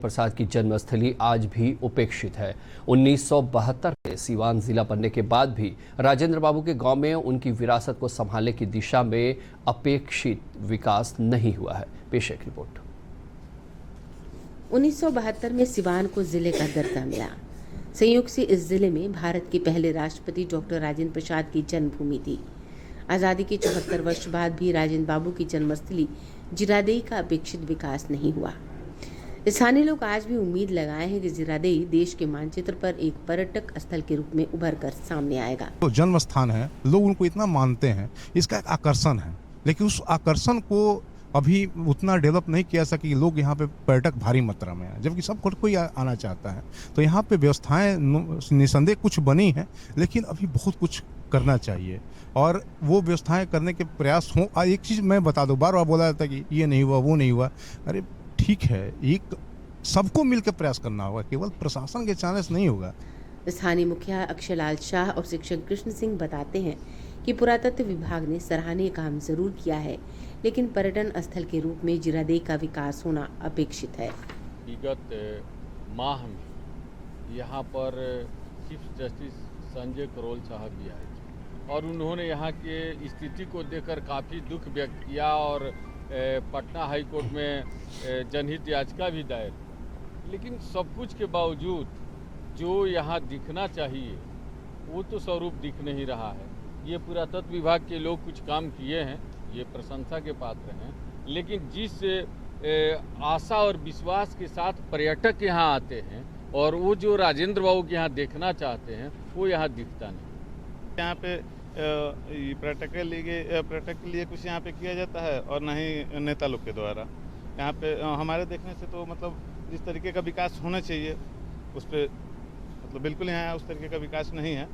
प्रसाद की जन्मस्थली आज भी उपेक्षित है। 1972 में सीवान जिला बनने के बाद भी राजेंद्र बाबू के गांव में उनकी विरासत को संभालने की दिशा में अपेक्षित विकास नहीं हुआ है। पेश एक रिपोर्ट। 1972 में सीवान को जिले का दर्जा मिला। संयोग से इस जिले में भारत के पहले राष्ट्रपति डॉक्टर राजेंद्र प्रसाद की जन्मभूमि थी। आज़ादी के 74 वर्ष बाद भी राजेंद्र बाबू की जन्मस्थली जीरादेई का अपेक्षित विकास नहीं हुआ। स्थानीय लोग आज भी उम्मीद लगाए हैं कि जीरादेई देश के मानचित्र पर एक पर्यटक स्थल के रूप में उभर कर सामने आएगा। तो जन्म स्थान है, लोग उनको इतना मानते हैं, इसका एक आकर्षण है, लेकिन उस आकर्षण को अभी उतना डेवलप नहीं किया सके कि लोग यहाँ पे पर्यटक भारी मात्रा में आए, जबकि सब कोई आना चाहता है। तो यहाँ पे व्यवस्थाएं निसंदेह कुछ बनी हैं, लेकिन अभी बहुत कुछ करना चाहिए और वो व्यवस्थाएं करने के प्रयास हों। एक चीज़ मैं बता दूं, बार बार बोला जाता है कि ये नहीं हुआ, वो नहीं हुआ। अरे ठीक है, एक सबको मिलकर प्रयास करना होगा, केवल प्रशासन के चाहने से नहीं होगा। स्थानीय मुखिया अक्षयलाल शाह और शिक्षक कृष्ण सिंह बताते हैं कि पुरातत्व विभाग ने सराहनीय काम जरूर किया है, लेकिन पर्यटन स्थल के रूप में जीरादेई का विकास होना अपेक्षित है। विगत माह में यहाँ पर चीफ जस्टिस संजय करोल साहब भी आए थे और उन्होंने यहाँ के स्थिति को देखकर काफ़ी दुख व्यक्त किया और पटना हाई कोर्ट में जनहित याचिका भी दायर। लेकिन सब कुछ के बावजूद जो यहाँ दिखना चाहिए वो तो स्वरूप दिख नहीं रहा है। ये पुरातत्व विभाग के लोग कुछ काम किए हैं, ये प्रशंसा के पात्र हैं, लेकिन जिस आशा और विश्वास के साथ पर्यटक यहाँ आते हैं और वो जो राजेंद्र बाबू के यहाँ देखना चाहते हैं वो यहाँ दिखता नहीं। यहाँ पे पर्यटक के लिए कुछ यहाँ पे किया जाता है और न ही नेता लोग के द्वारा। यहाँ पे हमारे देखने से तो मतलब जिस तरीके का विकास होना चाहिए उस पर मतलब बिल्कुल यहाँ उस तरीके का विकास नहीं है।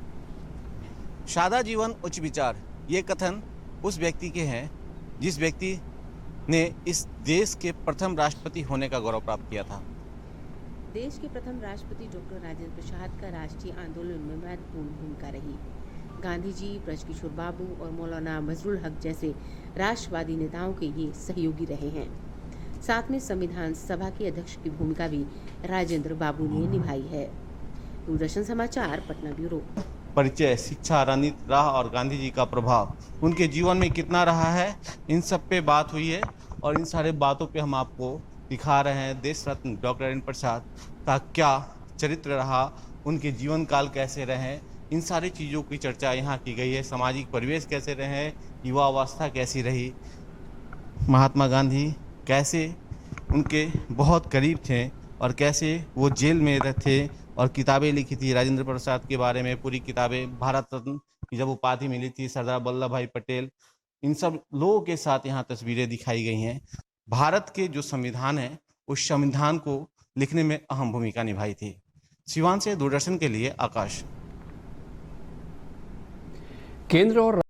सादा जीवन उच्च विचार, ये कथन उस व्यक्ति के हैं जिस व्यक्ति ने इस देश के प्रथम राष्ट्रपति होने का गौरव प्राप्त किया था। देश के प्रथम राष्ट्रपति डॉक्टर राजेंद्र प्रसाद का राष्ट्रीय आंदोलन में महत्वपूर्ण भूमिका रही। गांधी जी, ब्रजकिशोर बाबू और मौलाना मजरुल हक जैसे राष्ट्रवादी नेताओं के ये सहयोगी रहे हैं। साथ में संविधान सभा के अध्यक्ष की भूमिका भी राजेंद्र बाबू ने निभाई है। दूरदर्शन समाचार, पटना ब्यूरो। परिचय, शिक्षा, रणनीति, राह और गांधी जी का प्रभाव उनके जीवन में कितना रहा है, इन सब पे बात हुई है और इन सारे बातों पे हम आपको दिखा रहे हैं। देश रत्न डॉक्टर राजेंद्र प्रसाद का क्या चरित्र रहा, उनके जीवन काल कैसे रहे, इन सारी चीज़ों की चर्चा यहाँ की गई है। सामाजिक परिवेश कैसे रहे, युवा अवस्था कैसी रही, महात्मा गांधी कैसे उनके बहुत करीब थे और कैसे वो जेल में थे और किताबें लिखी थी राजेंद्र प्रसाद के बारे में। पूरी किताबें, भारत रत्न की जब उपाधि मिली थी, सरदार वल्लभ भाई पटेल, इन सब लोगों के साथ यहाँ तस्वीरें दिखाई गई हैं। भारत के जो संविधान है उस संविधान को लिखने में अहम भूमिका निभाई थी। सीवान से दूरदर्शन के लिए आकाश। केंद्र और